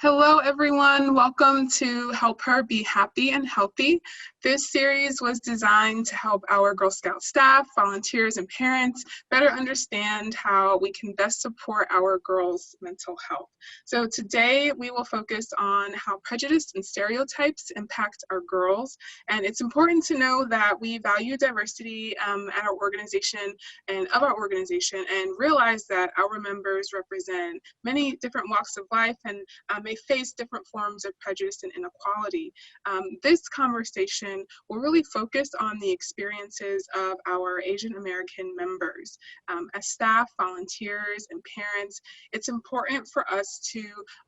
Hello, everyone. Welcome to Help Her Be Happy and Healthy. This series was designed to help our Girl Scout staff, volunteers, and parents better understand how we can best support our girls' mental health. So today we will focus on how prejudice and stereotypes impact our girls. And it's important to know that we value diversity at our organization and of our organization, and realize that our members represent many different walks of life and may face different forms of prejudice and inequality. This conversation will really focus on the experiences of our Asian American members. As staff, volunteers, and parents, it's important for us to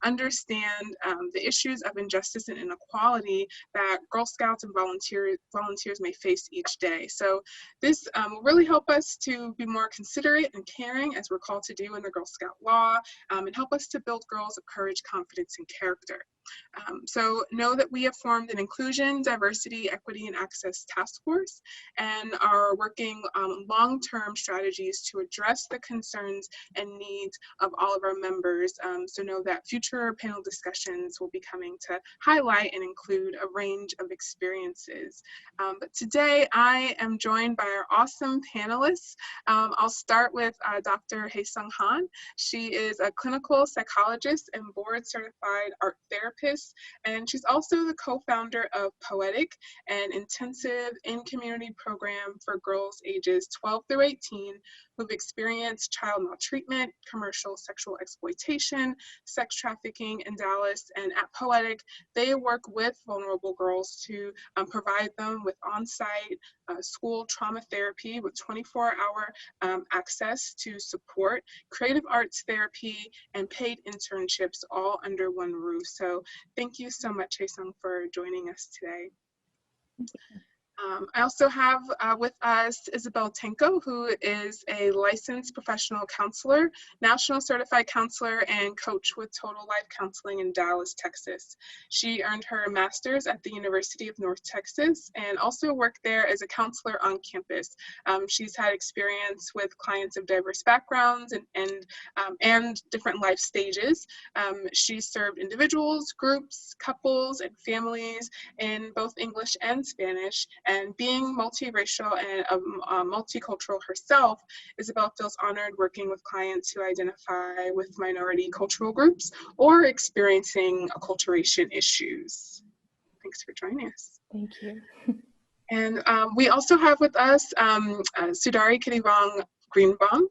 understand the issues of injustice and inequality that Girl Scouts and volunteers may face each day. So this will really help us to be more considerate and caring, as we're called to do in the Girl Scout law, and help us to build girls of courage, confidence, and character. So know that we have formed an inclusion, diversity, equity, and access task force and are working on long-term strategies to address the concerns and needs of all of our members. So know that future panel discussions will be coming to highlight and include a range of experiences. But today I am joined by our awesome panelists. I'll start with Dr. Hae-Sung Han. She is a clinical psychologist and board-certified art therapist, and she's also the co-founder of Poetic, an intensive in-community program for girls ages 12 through 18 who've experienced child maltreatment, commercial sexual exploitation, sex trafficking in Dallas. And at Poetic, they work with vulnerable girls to provide them with on-site school trauma therapy with 24-hour access to support, creative arts therapy, and paid internships all under one roof. So thank you so much, Hae-Sung, for joining us today. I also have with us Isabel Tenko, who is a licensed professional counselor, national certified counselor, and coach with Total Life Counseling in Dallas, Texas. She earned her master's at the University of North Texas and also worked there as a counselor on campus. She's had experience with clients of diverse backgrounds and different life stages. She's served individuals, groups, couples, and families in both English and Spanish. And being multiracial and multicultural herself, Isabel feels honored working with clients who identify with minority cultural groups or experiencing acculturation issues. Thanks for joining us. Thank you. And we also have with us Sudari Kiriwang Greenbaum.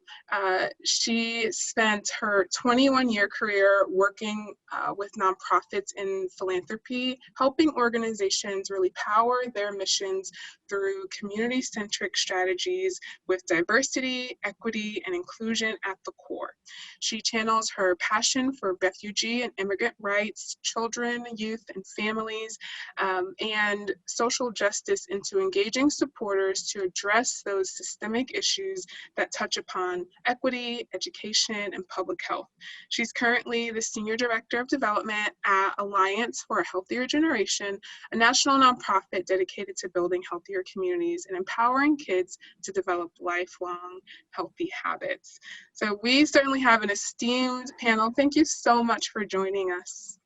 She spent her 21-year career working with nonprofits in philanthropy, helping organizations really power their missions through community-centric strategies with diversity, equity, and inclusion at the core. She channels her passion for refugee and immigrant rights, children, youth, and families, and social justice into engaging supporters to address those systemic issues that touch upon equity, education, and public health. She's currently the Senior Director of Development at Alliance for a Healthier Generation, a national nonprofit dedicated to building healthier communities and empowering kids to develop lifelong healthy habits. So we certainly have an esteemed panel. Thank you so much for joining us.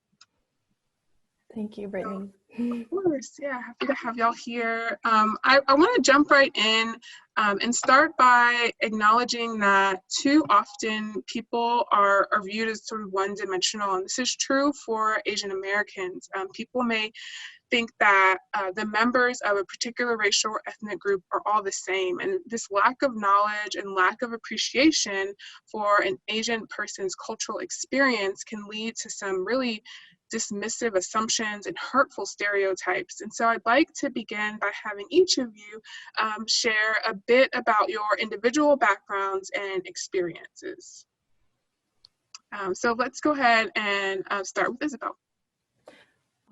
Thank you, Brittany. Of course, yeah, happy to have y'all here. I want to jump right in and start by acknowledging that too often people are viewed as sort of one-dimensional, and this is true for Asian Americans. People may think that the members of a particular racial or ethnic group are all the same, and this lack of knowledge and lack of appreciation for an Asian person's cultural experience can lead to some really dismissive assumptions and hurtful stereotypes. And so I'd like to begin by having each of you share a bit about your individual backgrounds and experiences. So let's go ahead and start with Isabel.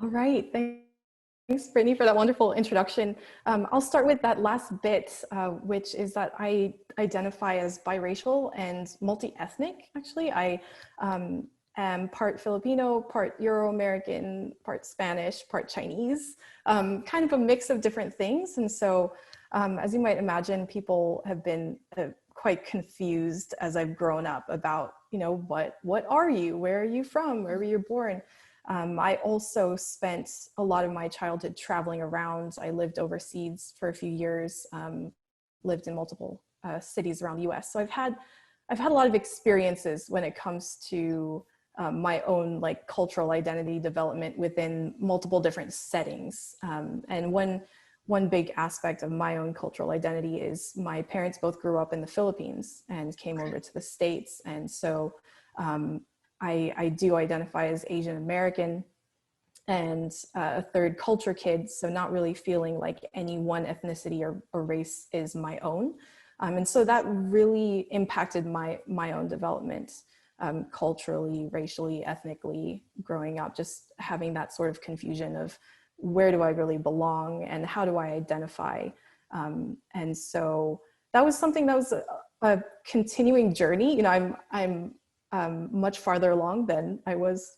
All right, thanks, Brittany, for that wonderful introduction. I'll start with that last bit, which is that I identify as biracial and multi-ethnic, actually. I am part Filipino, part Euro-American, part Spanish, part Chinese, kind of a mix of different things. And so, as you might imagine, people have been quite confused as I've grown up about, you know, what are you? Where are you from? Where were you born? I also spent a lot of my childhood traveling around. I lived overseas for a few years, lived in multiple cities around the US. So I've had a lot of experiences when it comes to my own like cultural identity development within multiple different settings. And one big aspect of my own cultural identity is my parents both grew up in the Philippines and came over to the States. And so I do identify as Asian American and a third culture kid, so not really feeling like any one ethnicity or race is my own. And so that really impacted my own development culturally, racially, ethnically, growing up, just having that sort of confusion of where do I really belong and how do I identify? And so that was something that was a continuing journey. You know, I'm much farther along than I was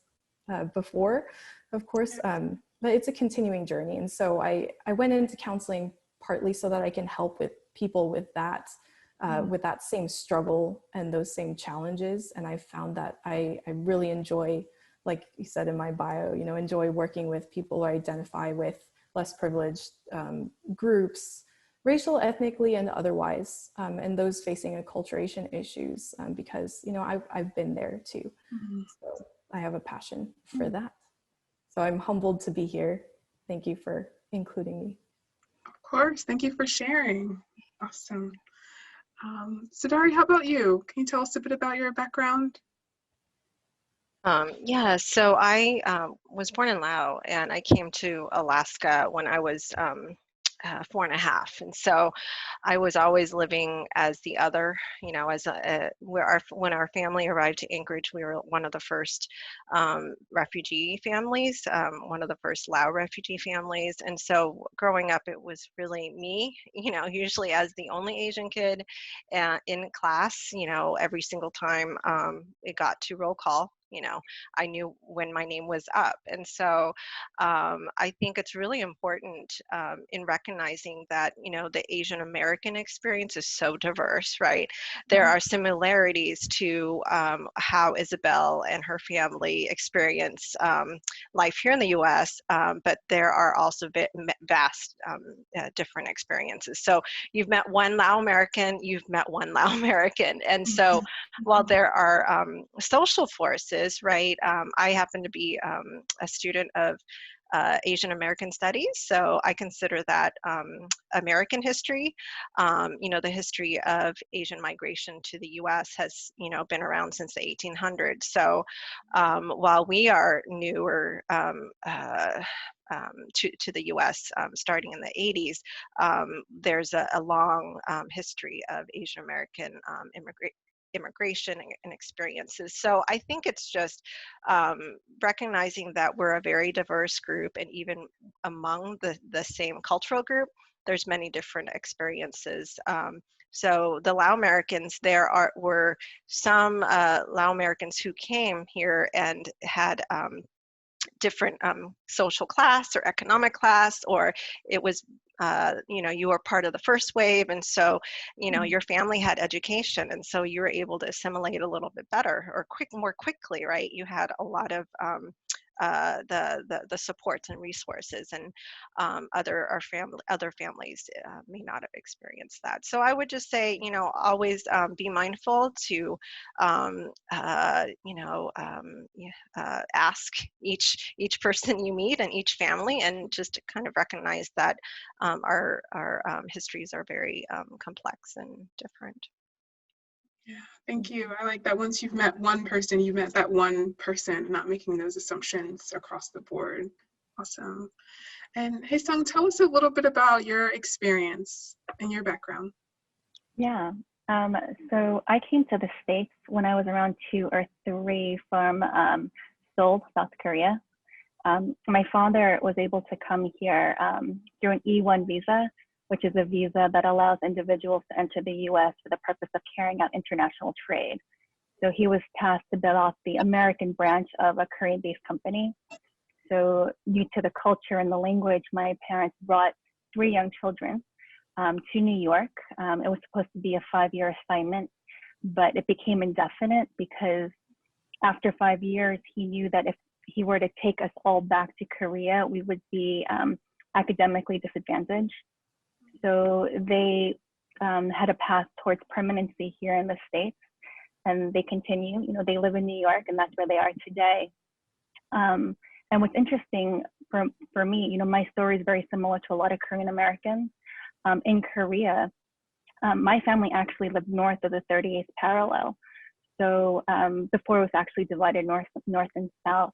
before, of course, but it's a continuing journey. And so I went into counseling partly so that I can help with people with that same struggle and those same challenges. And I found that I really enjoy, like you said in my bio, you know, enjoy working with people who identify with less privileged groups, racial, ethnically, and otherwise, and those facing acculturation issues, because, you know, I've been there too. So I have a passion for that. So I'm humbled to be here. Thank you for including me. Of course, thank you for sharing. Awesome. Sadari, how about you? Can you tell us a bit about your background? Yeah, so I was born in Laos, and I came to Alaska when I was 4.5, and so I was always living as the other. You know, as when our family arrived to Anchorage, we were one of the first refugee families, one of the first Lao refugee families, and so growing up, it was really me. You know, usually as the only Asian kid in class. You know, every single time it got to roll call, you know, I knew when my name was up. And so I think it's really important in recognizing that, you know, the Asian American experience is so diverse, right? There are similarities to how Isabel and her family experience life here in the US, but there are also vast different experiences. So you've met one Lao American, you've met one Lao American. And so while there are social forces, right? I happen to be a student of Asian American Studies, so I consider that American history. You know, the history of Asian migration to the U.S. has, you know, been around since the 1800s. So while we are newer to the U.S. Starting in the 80s, there's a long history of Asian American immigration and experiences. So I think it's just recognizing that we're a very diverse group, and even among the same cultural group, there's many different experiences. So the Lao Americans, were some Lao Americans who came here and had different social class or economic class, or it was you know, you were part of the first wave, and so, you know, your family had education, and so you were able to assimilate a little bit better or more quickly, right? You had a lot of the supports and resources, and other families may not have experienced that. So I would just say, you know, always be mindful to you know, ask each person you meet and each family, and just to kind of recognize that our histories are very complex and different. Yeah, thank you. I like that once you've met one person, you've met that one person, not making those assumptions across the board. Awesome. And hey, Sung, tell us a little bit about your experience and your background. Yeah. So I came to the States when I was around 2 or 3 from Seoul, South Korea. My father was able to come here through an E1 visa, which is a visa that allows individuals to enter the US for the purpose of carrying out international trade. So he was tasked to build off the American branch of a Korean-based company. So due to the culture and the language, my parents brought 3 young children to New York. It was supposed to be a 5-year assignment, but it became indefinite because after 5 years, he knew that if he were to take us all back to Korea, we would be academically disadvantaged. So they had a path towards permanency here in the States, and they continue. You know, they live in New York, and that's where they are today. And what's interesting for me, you know, my story is very similar to a lot of Korean Americans. In Korea, my family actually lived north of the 38th parallel. So before it was actually divided north and south.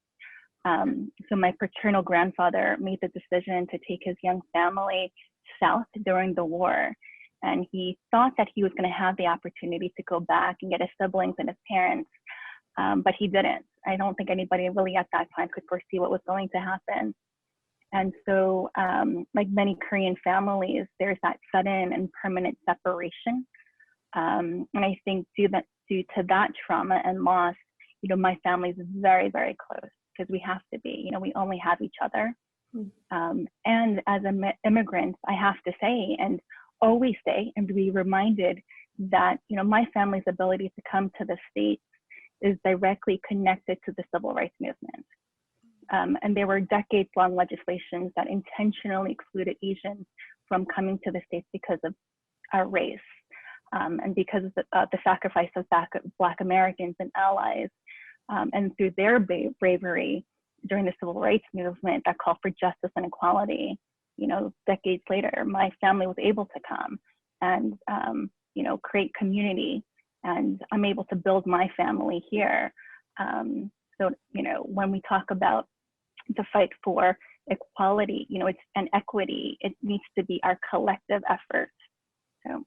So my paternal grandfather made the decision to take his young family south during the war. And he thought that he was going to have the opportunity to go back and get his siblings and his parents, but he didn't. I don't think anybody really at that time could foresee what was going to happen. And so, like many Korean families, there's that sudden and permanent separation. And I think due to that trauma and loss, you know, my family is very, very close because we have to be. You know, we only have each other. And as immigrants, I have to say, and always say, and be reminded that, you know, my family's ability to come to the States is directly connected to the civil rights movement. And there were decades-long legislations that intentionally excluded Asians from coming to the States because of our race, and because of the sacrifice of Black Americans and allies, and through their bravery during the civil rights movement that called for justice and equality. You know, decades later, my family was able to come and, you know, create community, and I'm able to build my family here. So, you know, when we talk about the fight for equality, you know, it's an equity, it needs to be our collective effort. So.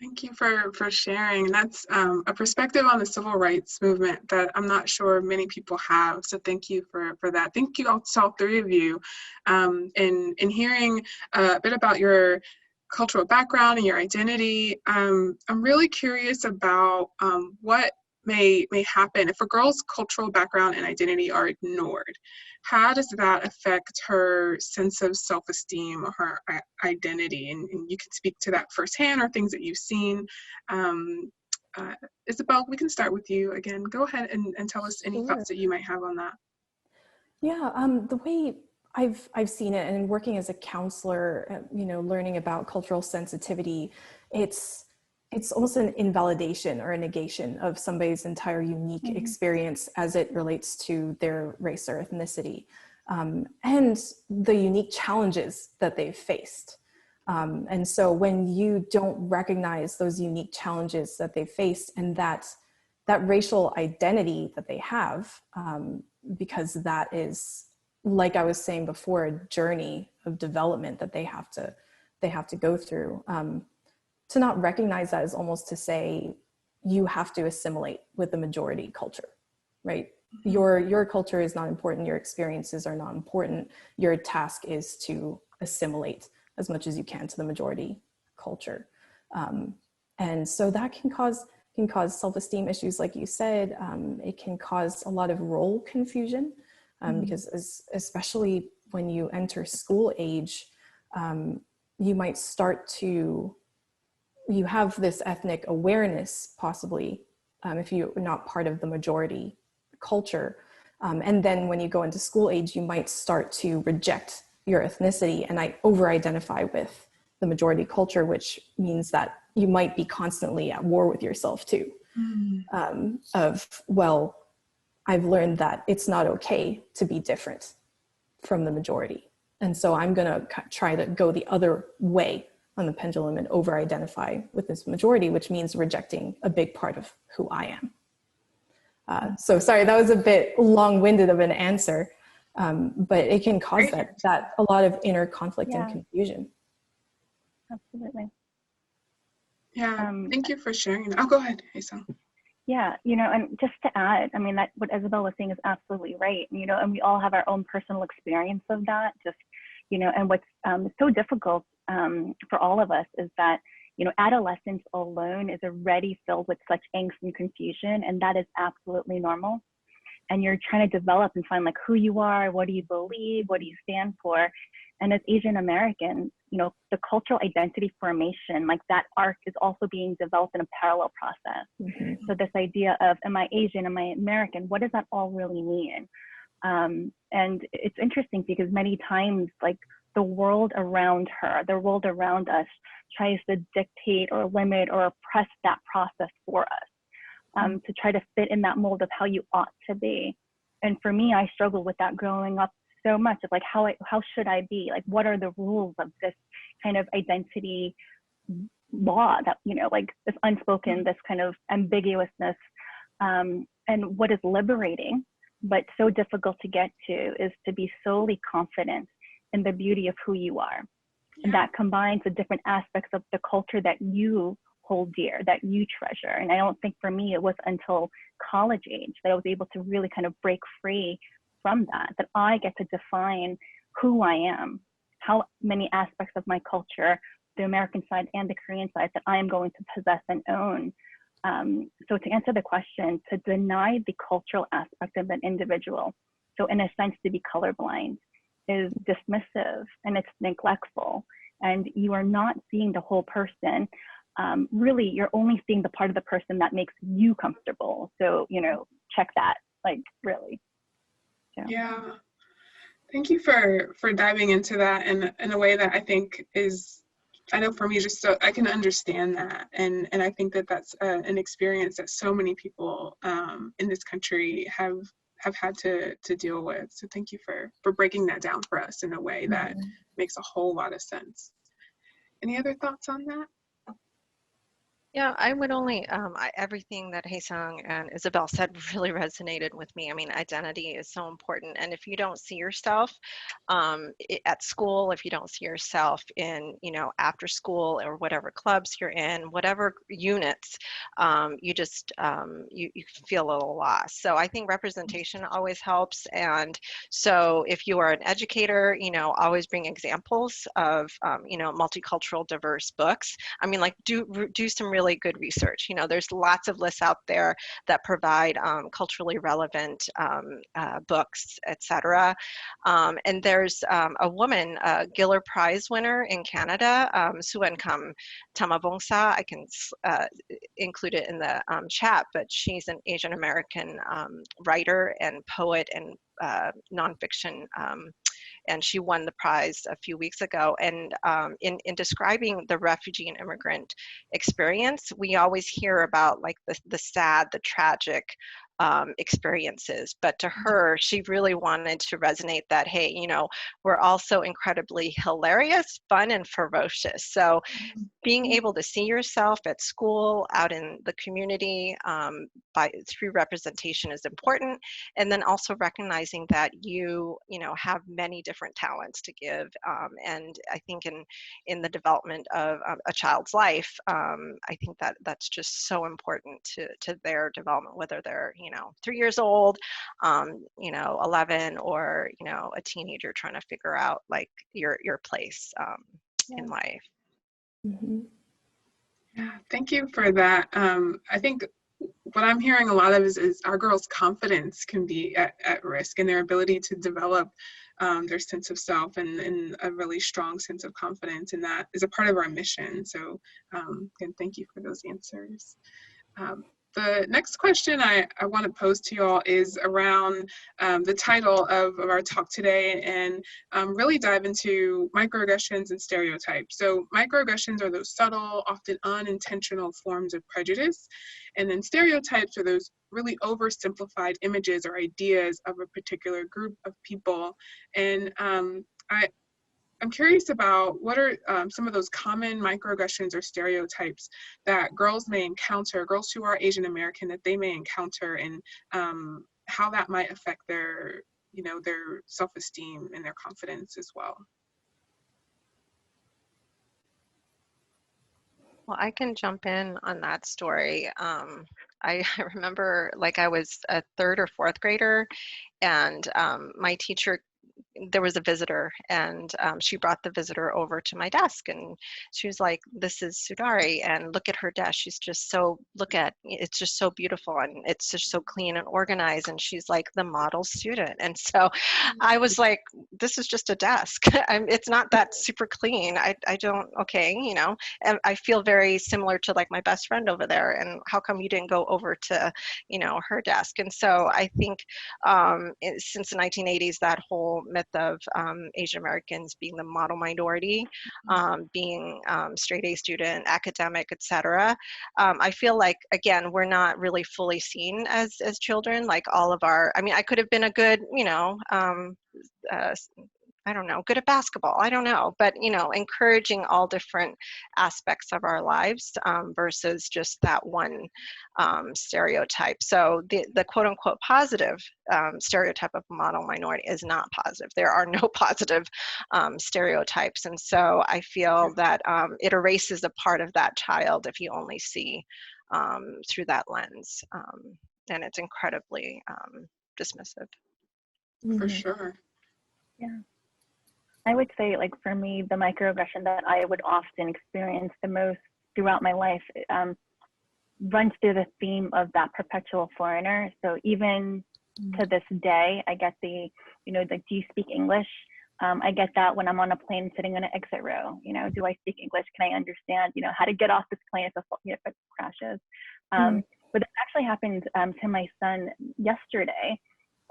Thank you for sharing. That's a perspective on the civil rights movement that I'm not sure many people have. So thank you for that. Thank you to all three of you. In hearing a bit about your cultural background and your identity, I'm really curious about what may happen if a girl's cultural background and identity are ignored. How does that affect her sense of self-esteem or her identity? And you can speak to that firsthand or things that you've seen. Isabel, we can start with you again. Go ahead and tell us any thoughts that you might have on that. Yeah, the way I've seen it, and working as a counselor, you know, learning about cultural sensitivity, it's almost an invalidation or a negation of somebody's entire unique experience as it relates to their race or ethnicity, and the unique challenges that they've faced. And so when you don't recognize those unique challenges that they faced and that racial identity that they have, because that is, like I was saying before, a journey of development that they have to go through. To not recognize that is almost to say you have to assimilate with the majority culture, right? Your culture is not important. Your experiences are not important. Your task is to assimilate as much as you can to the majority culture. And so that can cause self-esteem issues, like you said. It can cause a lot of role confusion, because especially when you enter school age, you might start to, you have this ethnic awareness possibly, if you're not part of the majority culture. And then when you go into school age, you might start to reject your ethnicity and over-identify with the majority culture, which means that you might be constantly at war with yourself too. Well, I've learned that it's not okay to be different from the majority. And so I'm gonna try to go the other way on the pendulum and over-identify with this majority, which means rejecting a big part of who I am. So sorry, that was a bit long-winded of an answer, but it can cause that a lot of inner conflict and confusion. Absolutely. Yeah, thank you for sharing that. Oh, go ahead, Hazel. Yeah, you know, and just to add, I mean, that what Isabel was saying is absolutely right. You know, and we all have our own personal experience of that. Just, you know, and what's so difficult for all of us is that, you know, adolescence alone is already filled with such angst and confusion, and that is absolutely normal. And you're trying to develop and find like who you are, what do you believe, what do you stand for? And as Asian Americans, you know, the cultural identity formation, like that arc is also being developed in a parallel process. So this idea of, am I Asian, am I American? What does that all really mean? And it's interesting because many times, like, the world around her, the world around us tries to dictate or limit or oppress that process for us, to try to fit in that mold of how you ought to be. And for me, I struggled with that growing up so much, of like, how should I be? Like, what are the rules of this kind of identity law that, you know, like this unspoken, this kind of ambiguousness, and what is liberating, but so difficult to get to, is to be solely confident in the beauty of who you are. And that combines the different aspects of the culture that you hold dear, that you treasure. And I don't think for me, it was until college age that I was able to really kind of break free from that I get to define who I am, how many aspects of my culture, the American side and the Korean side, that I am going to possess and own. So to answer the question, to deny the cultural aspect of an individual, so in a sense to be colorblind, is dismissive and it's neglectful, and you are not seeing the whole person. Really, you're only seeing the part of the person that makes you comfortable. So, you know, check that, like, really. So. Yeah. Thank you for diving into that in a way that I think is, I know for me, just so I can understand that. And I think that that's an experience that so many people in this country have had to deal with. So thank you for breaking that down for us in a way that makes a whole lot of sense. Any other thoughts on that? Yeah, I would only, everything that Haesung and Isabel said really resonated with me. I mean, identity is so important. And if you don't see yourself at school, if you don't see yourself in, you know, after school or whatever clubs you're in, whatever units, you just, you feel a little lost. So I think representation always helps. And so if you are an educator, you know, always bring examples of, you know, multicultural, diverse books. I mean, like, do some really good research. You know, there's lots of lists out there that provide culturally relevant books, etc. And there's a woman, a Giller Prize winner in Canada, Suenkam Tamabongsa. I can include it in the chat, but she's an Asian American writer and poet and nonfiction, and she won the prize a few weeks ago. And in describing the refugee and immigrant experience, we always hear about, like, the sad, the tragic experiences, but to her, she really wanted to resonate that, hey, you know, we're also incredibly hilarious, fun, and ferocious. So being able to see yourself at school, out in the community, through representation is important. And then also recognizing that you know, have many different talents to give. And I think in the development of a child's life, I think that that's just so important to their development, whether they're, you know, 3 years old, you know, 11, or, you know, a teenager trying to figure out, like, your place in life. Yeah, thank you for that. I think what I'm hearing a lot of is our girls' confidence can be at risk, and their ability to develop their sense of self and a really strong sense of confidence, and that is a part of our mission. So again, thank you for those answers. The next question I want to pose to you all is around the title of our talk today, and really dive into microaggressions and stereotypes. So microaggressions are those subtle, often unintentional forms of prejudice, and then stereotypes are those really oversimplified images or ideas of a particular group of people. And I'm curious about what are some of those common microaggressions or stereotypes that girls may encounter, girls who are Asian American, that they may encounter, and how that might affect their, you know, their self-esteem and their confidence as well. Well, I can jump in on that story. I remember, like, I was a 3rd or 4th grader, and my teacher there was a visitor, and she brought the visitor over to my desk, and she was like, "This is Sudari, and look at her desk. She's just so, it's just so beautiful, and it's just so clean and organized." And she's like the model student. And so I was like, this is just a desk. It's not that super clean. I don't, okay, you know, and I feel very similar to like my best friend over there. And how come you didn't go over to, you know, her desk? And so I think since the 1980s, that whole myth of Asian Americans being the model minority, being straight A student, academic, etc. I feel like, again, we're not really fully seen as children. Like all of our, I mean, I could have been a good, you know, I don't know, good at basketball, I don't know, but, you know, encouraging all different aspects of our lives versus just that one stereotype. So the quote unquote positive stereotype of model minority is not positive. There are no positive stereotypes. And so I feel that it erases a part of that child if you only see through that lens. And it's incredibly dismissive. For sure. Yeah. I would say, like, for me, the microaggression that I would often experience the most throughout my life runs through the theme of that perpetual foreigner. So even to this day, I get the, you know, the, do you speak English? I get that when I'm on a plane sitting in an exit row, you know, do I speak English? Can I understand, you know, how to get off this plane if it crashes? But it actually happened to my son yesterday.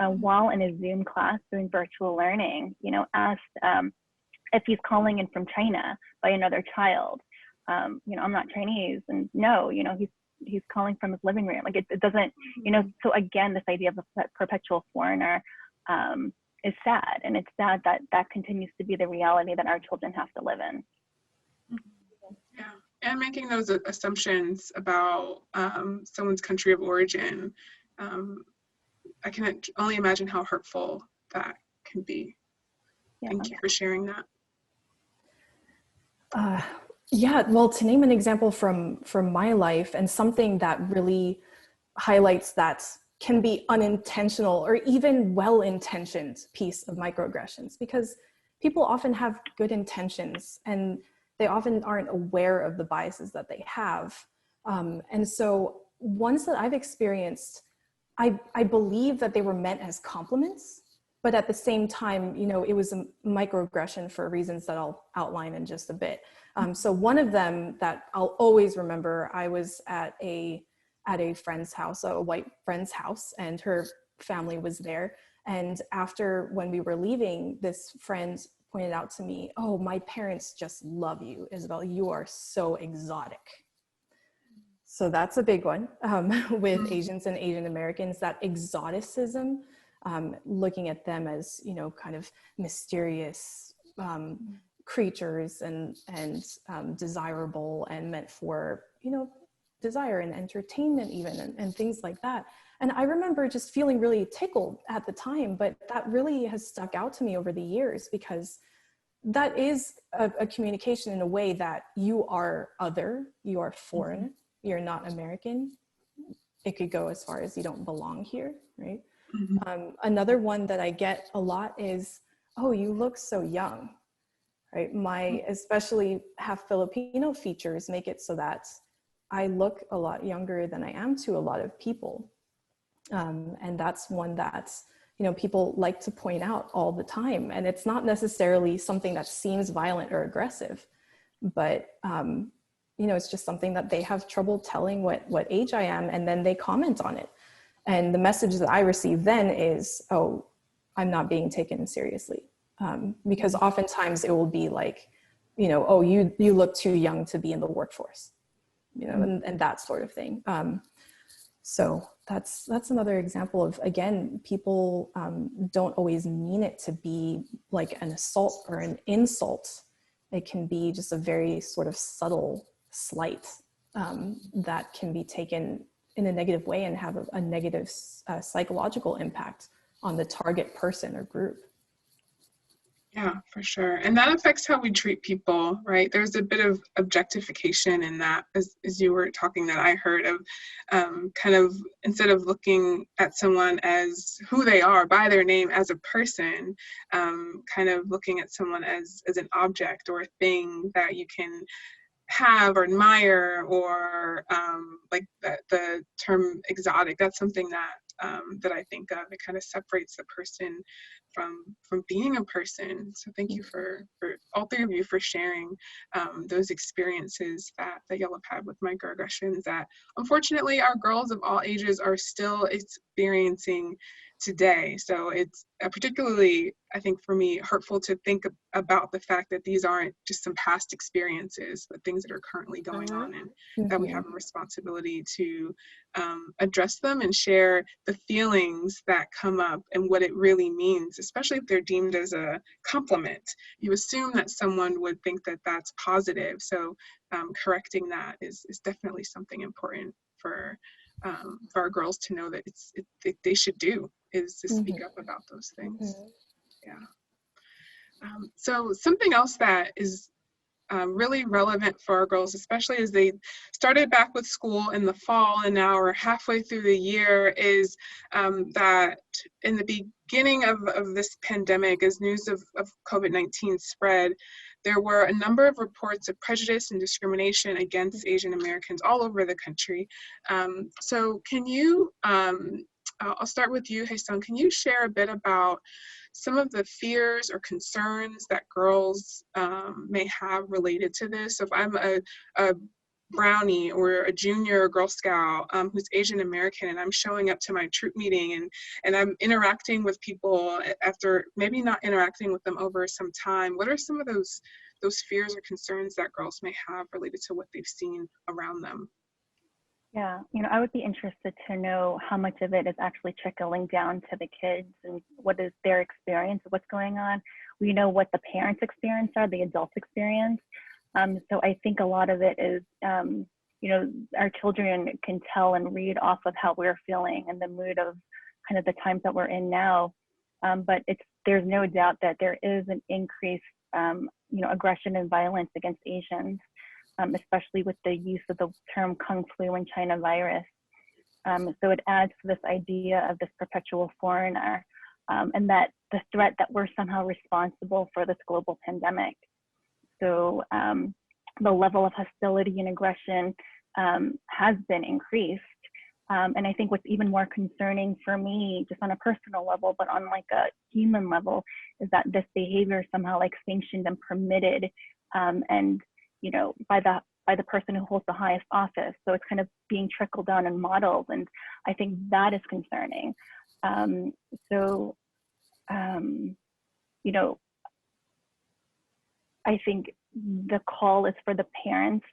While in a Zoom class doing virtual learning, you know, asked if he's calling in from China by another child. You know, I'm not Chinese, and no, you know, he's calling from his living room. Like it doesn't, you know. So again, this idea of the perpetual foreigner is sad, and it's sad that that continues to be the reality that our children have to live in. Yeah, and making those assumptions about someone's country of origin. I can only imagine how hurtful that can be. Yeah. Thank you for sharing that. Yeah, well, to name an example from my life, and something that really highlights that can be unintentional or even well-intentioned piece of microaggressions, because people often have good intentions and they often aren't aware of the biases that they have. And so ones that I've experienced, I believe that they were meant as compliments, but at the same time, you know, it was a microaggression for reasons that I'll outline in just a bit. So one of them that I'll always remember, I was at a friend's house, a white friend's house, and her family was there. And after, when we were leaving, this friend pointed out to me, "Oh, my parents just love you, Isabel. You are so exotic." So that's a big one with Asians and Asian Americans, that exoticism, looking at them as, you know, kind of mysterious creatures and desirable and meant for, you know, desire and entertainment even, and things like that. And I remember just feeling really tickled at the time, but that really has stuck out to me over the years, because that is a communication in a way that you are other, you are foreign, you're not American. It could go as far as you don't belong here, right? Another one that I get a lot is, "Oh, you look so young," right? My especially half Filipino features make it so that I look a lot younger than I am to a lot of people. And that's one that's, you know, people like to point out all the time. And it's not necessarily something that seems violent or aggressive, but, you know, it's just something that they have trouble telling what age I am, and then they comment on it. And the message that I receive then is, "Oh, I'm not being taken seriously." Because oftentimes it will be like, you know, "Oh, you look too young to be in the workforce," you know, and that sort of thing. So that's another example of, again, people don't always mean it to be like an assault or an insult. It can be just a very sort of subtle slight that can be taken in a negative way and have a negative psychological impact on the target person or group. Yeah, for sure. And that affects how we treat people, right? There's a bit of objectification in that, as you were talking, that I heard of kind of, instead of looking at someone as who they are by their name as a person, kind of looking at someone as an object or a thing that you can have or admire, or like the term exotic. That's something that that I think of. It kind of separates the person from being a person. So thank you for all three of you for sharing those experiences that y'all have had with microaggressions that unfortunately our girls of all ages are still experiencing today. So it's particularly, I think, for me, hurtful to think about the fact that these aren't just some past experiences, but things that are currently going on, and that we have a responsibility to address them and share the feelings that come up and what it really means, especially if they're deemed as a compliment. You assume that someone would think that that's positive. So correcting that is definitely something important for our girls to know that they should do, is to speak up about those things. Yeah. So something else that is really relevant for our girls, especially as they started back with school in the fall and now are halfway through the year, is that in the beginning of this pandemic, as news of COVID-19 spread, there were a number of reports of prejudice and discrimination against Asian Americans all over the country. So can you, I'll start with you, Haesung. Can you share a bit about some of the fears or concerns that girls may have related to this? So if I'm a brownie or a junior Girl Scout who's Asian American, and I'm showing up to my troop meeting and I'm interacting with people after maybe not interacting with them over some time, what are some of those fears or concerns that girls may have related to what they've seen around them? Yeah, I would be interested to know how much of it is actually trickling down to the kids and what is their experience of what's going on. We know what the parents' experience are, the adult experience. So I think a lot of it is, our children can tell and read off of how we're feeling and the mood of kind of the times that we're in now. But there's no doubt that there is an increased, aggression and violence against Asians. Especially with the use of the term Kung Flu and China virus. So it adds to this idea of this perpetual foreigner, and that the threat that we're somehow responsible for this global pandemic. So the level of hostility and aggression has been increased. And I think what's even more concerning for me, just on a personal level, but on like a human level, is that this behavior is somehow like sanctioned and permitted, and by the person who holds the highest office. So it's kind of being trickled down and modeled. And I think that is concerning. I think the call is for the parents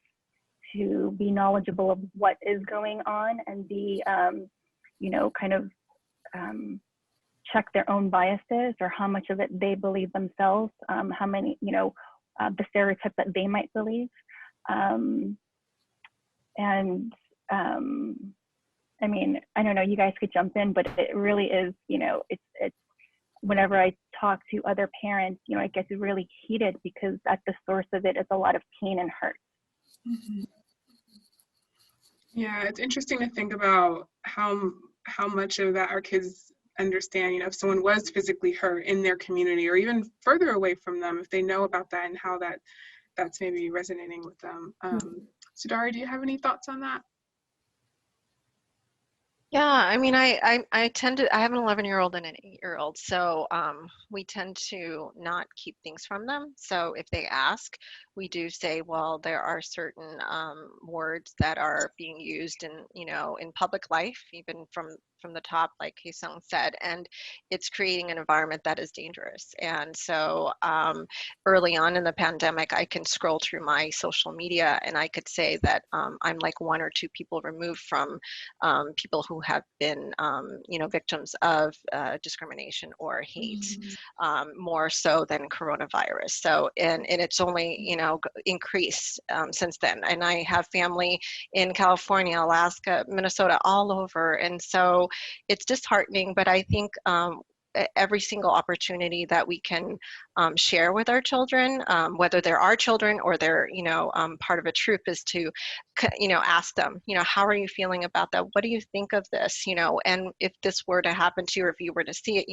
to be knowledgeable of what is going on and be, check their own biases or how much of it they believe themselves, how many, the stereotype that they might believe. I mean, I don't know, you guys could jump in, but it really is, it's whenever I talk to other parents, it gets really heated because at the source of it is a lot of pain and hurt. Mm-hmm. Yeah, it's interesting to think about how much of that our kids understand, if someone was physically hurt in their community or even further away from them, if they know about that and how that's maybe resonating with them. Sudari, do you have any thoughts on that? Yeah, I mean, I have an 11-year-old and an 8-year-old, so we tend to not keep things from them. So if they ask, we do say, well, there are certain words that are being used in public life, even from the top, like Haesung said, and it's creating an environment that is dangerous. And so early on in the pandemic, I can scroll through my social media and I could say that I'm like 1 or 2 people removed from people who have been, victims of discrimination or hate, more so than coronavirus. So, and it's only, increased since then. And I have family in California, Alaska, Minnesota, all over. And so it's disheartening, but I think every single opportunity that we can share with our children, whether they're our children or they're, part of a troop, is to, ask them, how are you feeling about that? What do you think of this? And if this were to happen to you, or if you were to see it,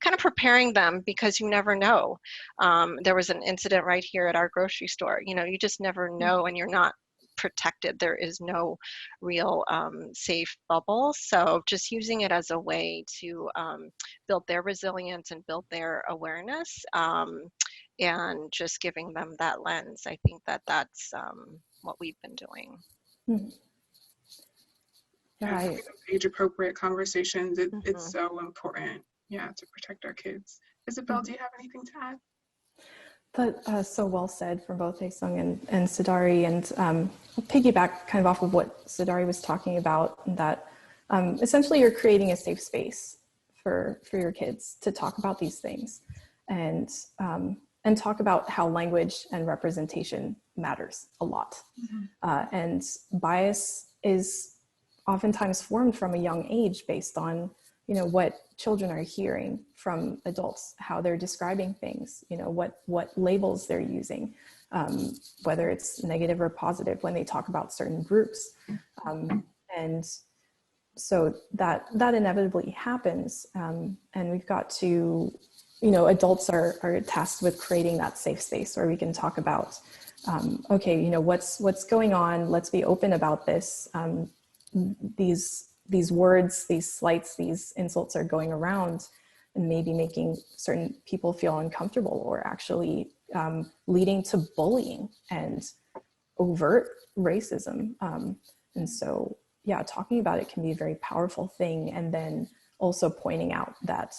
kind of preparing them, because you never know. There was an incident right here at our grocery store. You just never know, and you're not protected. There is no real safe bubble. So just using it as a way to build their resilience and build their awareness, and just giving them that lens. I think that that's what we've been doing. Mm-hmm. Yeah, age appropriate conversations. It's so important, to protect our kids. Isabel, do you have anything to add? But so well said from both Haesung and Sidari, and I'll piggyback kind of off of what Sidari was talking about, that essentially you're creating a safe space for your kids to talk about these things, and talk about how language and representation matters a lot. And bias is oftentimes formed from a young age based on what children are hearing from adults, how they're describing things, what labels they're using, whether it's negative or positive when they talk about certain groups. And so that inevitably happens. And we've got to, adults are tasked with creating that safe space where we can talk about, okay, what's going on? Let's be open about this. These words, these slights, these insults are going around and maybe making certain people feel uncomfortable, or actually leading to bullying and overt racism. And so, talking about it can be a very powerful thing. And then also pointing out that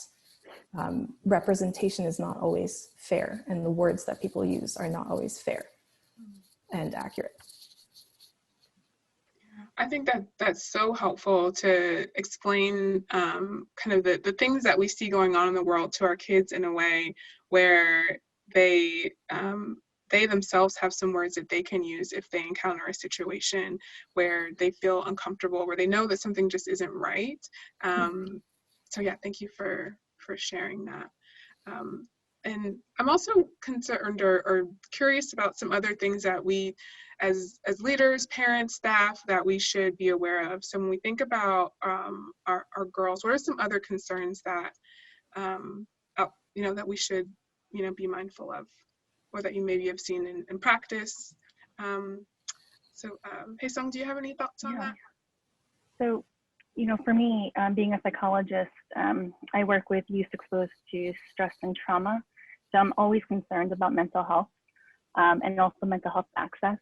representation is not always fair, and the words that people use are not always fair and accurate. I think that that's so helpful to explain kind of the things that we see going on in the world to our kids in a way where they themselves have some words that they can use if they encounter a situation where they feel uncomfortable, where they know that something just isn't right. So thank you for sharing that. And I'm also concerned or curious about some other things that we, as leaders, parents, staff, that we should be aware of. So when we think about our girls, what are some other concerns that that we should be mindful of, or that you maybe have seen in practice? Haesung, do you have any thoughts on that? So, for me, being a psychologist, I work with youth exposed to stress and trauma. So I'm always concerned about mental health and also mental health access.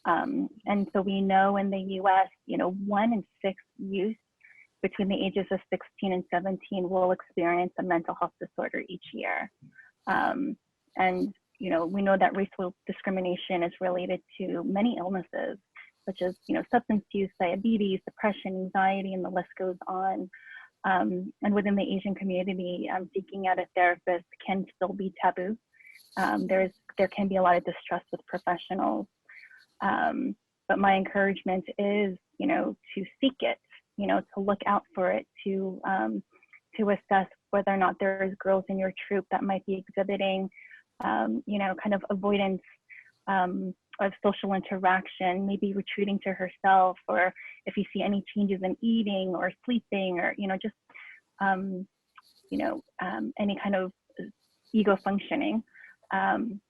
And so we know in the US, 1 in 6 youth between the ages of 16 and 17 will experience a mental health disorder each year. And, we know that racial discrimination is related to many illnesses, such as, substance use, diabetes, depression, anxiety, and the list goes on. And within the Asian community, seeking out a therapist can still be taboo. There can be a lot of distrust with professionals. But my encouragement is, to seek it, to look out for it, to assess whether or not there is girls in your troop that might be exhibiting, kind of avoidance of social interaction, maybe retreating to herself, or if you see any changes in eating or sleeping, or just any kind of ego functioning, and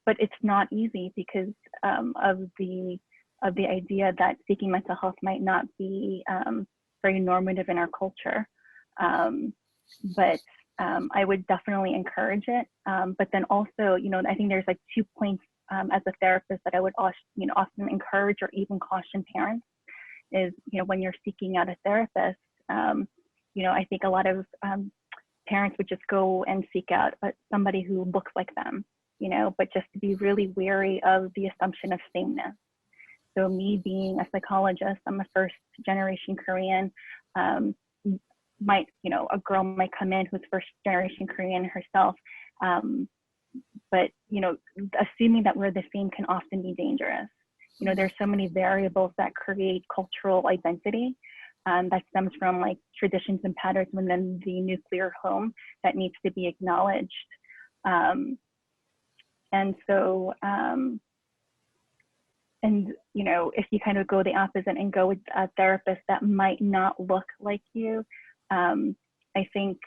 but it's not easy because of the idea that seeking mental health might not be very normative in our culture, but I would definitely encourage it. But then also, I think there's like 2 points as a therapist that I would often encourage or even caution parents is, when you're seeking out a therapist, I think a lot of parents would just go and seek out somebody who looks like them, but just to be really wary of the assumption of sameness. So me being a psychologist, I'm a first generation Korean, a girl might come in who's first generation Korean herself, but assuming that we're the same can often be dangerous. There's so many variables that create cultural identity, that stems from like traditions and patterns within the nuclear home that needs to be acknowledged. And so, and you know, if you kind of go the opposite and go with a therapist that might not look like you, I think,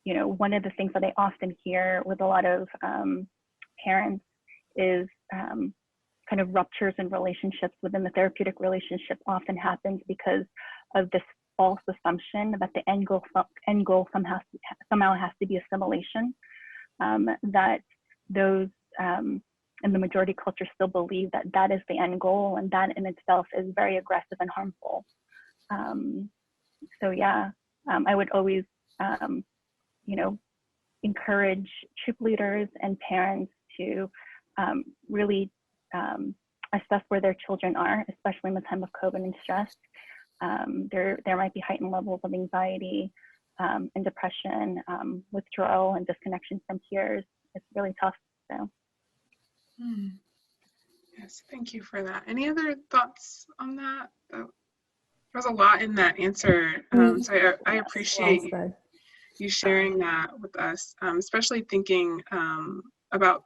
you know, one of the things that I often hear with a lot of parents is kind of ruptures in relationships within the therapeutic relationship often happens because of this false assumption that the end goal somehow has to be assimilation, that those in the majority culture still believe that that is the end goal, and that in itself is very aggressive and harmful. So yeah, I would always, you know, encourage troop leaders and parents to really assess where their children are, especially in the time of COVID and stress. There might be heightened levels of anxiety and depression, withdrawal and disconnection from peers. It's really tough. So. Yes, thank you for that. Any other thoughts on that? There's a lot in that answer, so I appreciate you sharing that with us, especially thinking about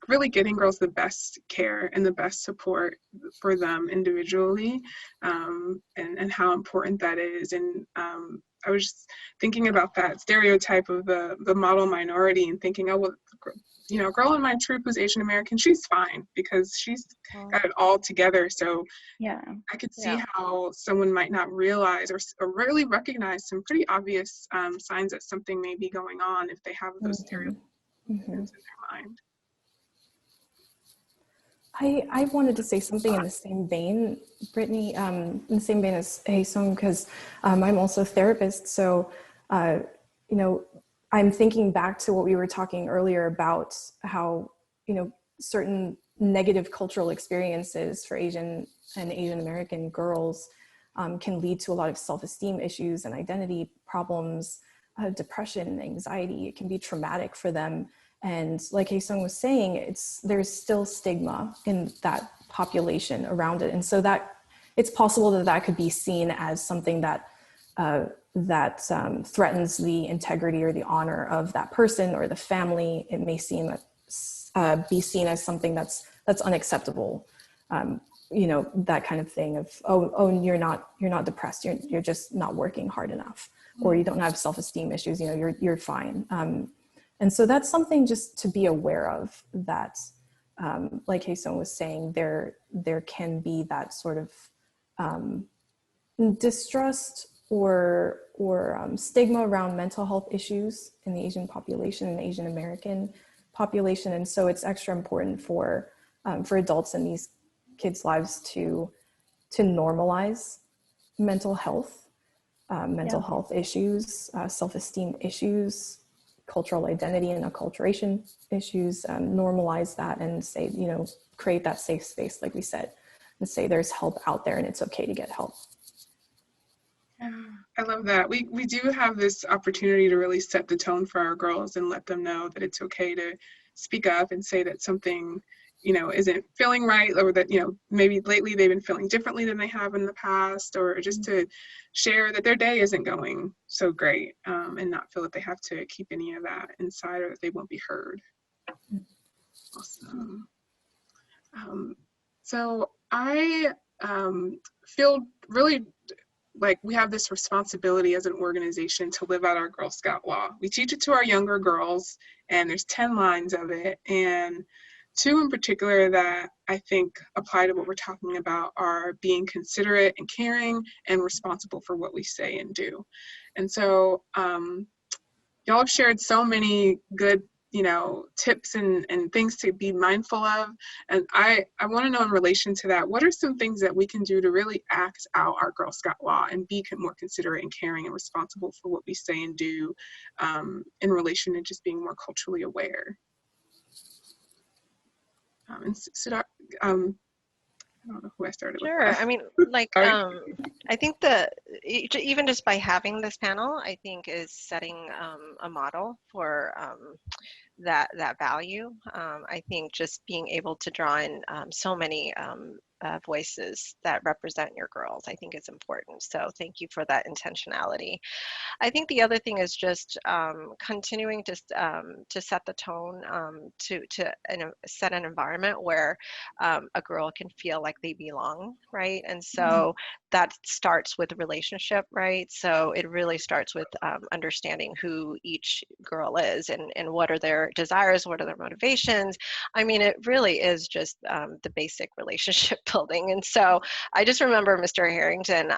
really getting girls the best care and the best support for them individually, and how important that is. And I was just thinking about that stereotype of the model minority and thinking, oh, well, you know, a girl in my troop who's Asian American, she's fine because she's got it all together. So yeah, I could see how someone might not realize or really recognize some pretty obvious signs that something may be going on if they have those stereotypes in their mind. I wanted to say something in the same vein, Brittany, in the same vein as Haesung, because I'm also a therapist. So, you know, I'm thinking back to what we were talking earlier about how, you know, certain negative cultural experiences for Asian and Asian American girls can lead to a lot of self-esteem issues and identity problems, depression, anxiety. It can be traumatic for them. And like Haesung was saying, there's still stigma in that population around it. And so that it's possible that could be seen as something that threatens the integrity or the honor of that person or the family. It may be seen as something that's unacceptable. You know, that kind of thing of, oh, you're not depressed. You're just not working hard enough, or you don't have self-esteem issues. You know, you're fine. And so that's something just to be aware of, that, like Haesung was saying, there can be that sort of distrust or stigma around mental health issues in the Asian population and Asian American population. And so it's extra important for adults in these kids' lives to normalize mental health, health issues, self-esteem issues, cultural identity and acculturation issues, normalize that and say, you know, create that safe space, like we said, and say there's help out there and it's okay to get help. Yeah, I love that. We do have this opportunity to really set the tone for our girls and let them know that it's okay to speak up and say that something, you know, isn't feeling right, or that, you know, maybe lately they've been feeling differently than they have in the past, or just to share that their day isn't going so great, and not feel that they have to keep any of that inside or that they won't be heard. Awesome. So I feel really like we have this responsibility as an organization to live out our Girl Scout law. We teach it to our younger girls, and there's 10 lines of it, and 2 in particular that I think apply to what we're talking about are being considerate and caring and responsible for what we say and do. And so y'all have shared so many good, you know, tips and things to be mindful of. And I want to know, in relation to that, what are some things that we can do to really act out our Girl Scout law and be more considerate and caring and responsible for what we say and do, in relation to just being more culturally aware? And Sudar, I don't know who I started with. Sure. I mean, like, I think even just by having this panel, I think is setting a model for that value. I think just being able to draw in so many voices that represent your girls. I think it's important. So thank you for that intentionality. I think the other thing is just continuing to set the tone, set an environment where a girl can feel like they belong, right? And so that starts with the relationship, right? So it really starts with understanding who each girl is and what are their desires, what are their motivations. I mean, it really is just the basic relationship building. And so I just remember Mr. Harrington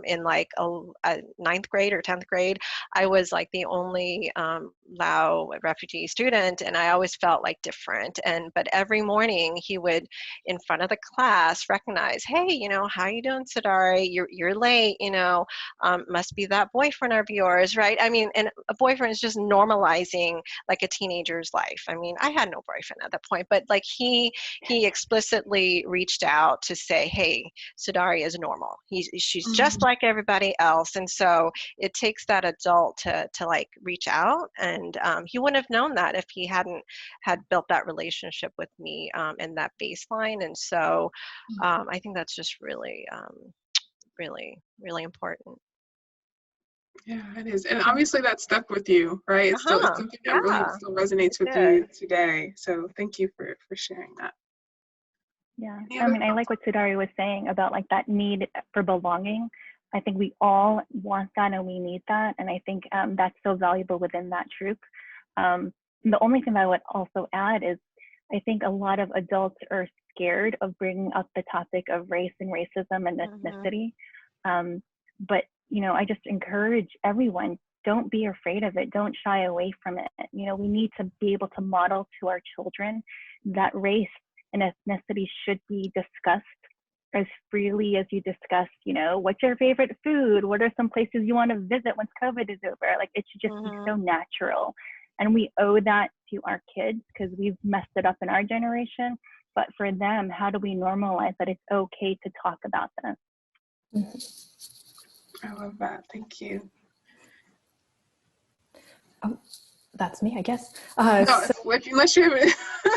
in like a ninth grade or 10th grade, I was like the only Lao refugee student, and I always felt like different. But every morning he would, in front of the class, recognize, hey, you know, how you doing, Sadari? You're late, you know, must be that boyfriend of yours, right? I mean, and a boyfriend is just normalizing like a teenager's life. I mean, I had no boyfriend at that point, but like he explicitly reached out to say, hey, Sadari is normal. She's just like everybody else. And so it takes that adult to like reach out, and he wouldn't have known that if he hadn't had built that relationship with me and that baseline. And so I think that's just really really important. Yeah, it is. And obviously that stuck with you, right? It's still, it's something that really still resonates with you today. So thank you for sharing that. Yeah, I mean, I like what Sudari was saying about like that need for belonging. I think we all want that and we need that. And I think that's so valuable within that troop. The only thing I would also add is I think a lot of adults are scared of bringing up the topic of race and racism and ethnicity. But, you know, I just encourage everyone, don't be afraid of it. Don't shy away from it. You know, we need to be able to model to our children that race and ethnicity should be discussed as freely as you discuss, you know, what's your favorite food? What are some places you want to visit once COVID is over? Like, it should just be so natural. And we owe that to our kids because we've messed it up in our generation. But for them, how do we normalize that it's okay to talk about this? I love that. Thank you. Oh, that's me, I guess. No, so, unless you have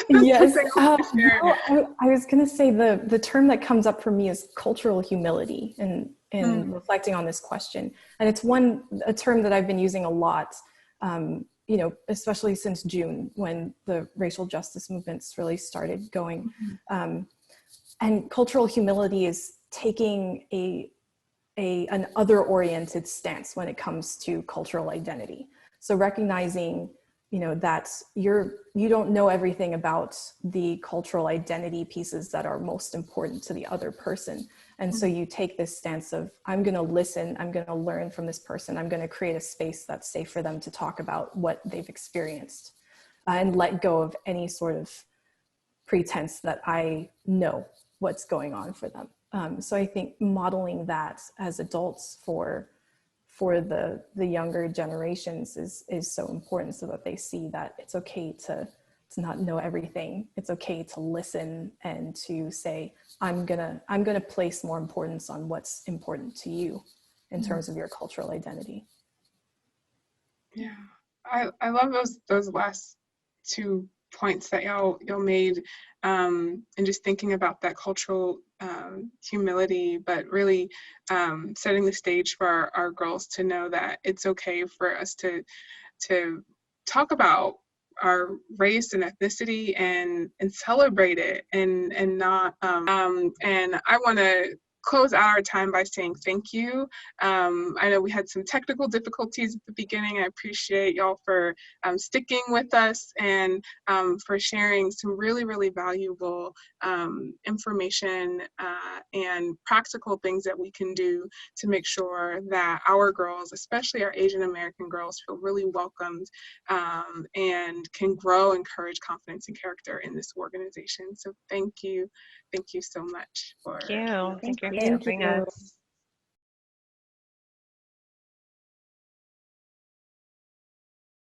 yes. I was going to say the term that comes up for me is cultural humility in reflecting on this question. And it's a term that I've been using a lot, you know, especially since June when the racial justice movements really started going. And cultural humility is taking an other-oriented stance when it comes to cultural identity. So recognizing, you know, that you don't know everything about the cultural identity pieces that are most important to the other person. And so you take this stance of, I'm going to listen, I'm going to learn from this person, I'm going to create a space that's safe for them to talk about what they've experienced and let go of any sort of pretense that I know what's going on for them. So I think modeling that as adults for the younger generations is so important, so that they see that it's okay to not know everything. It's okay to listen and to say, I'm gonna place more importance on what's important to you in terms of your cultural identity. Yeah, I love those last 2 points that y'all made, and just thinking about that cultural humility, but really setting the stage for our girls to know that it's okay for us to talk about our race and ethnicity and celebrate it and not and I want to close out our time by saying thank you. I know we had some technical difficulties at the beginning. I appreciate y'all for sticking with us and for sharing some really, really valuable information and practical things that we can do to make sure that our girls, especially our Asian American girls, feel really welcomed and can grow and encourage confidence and character in this organization. So thank you so much for Thank you for having us.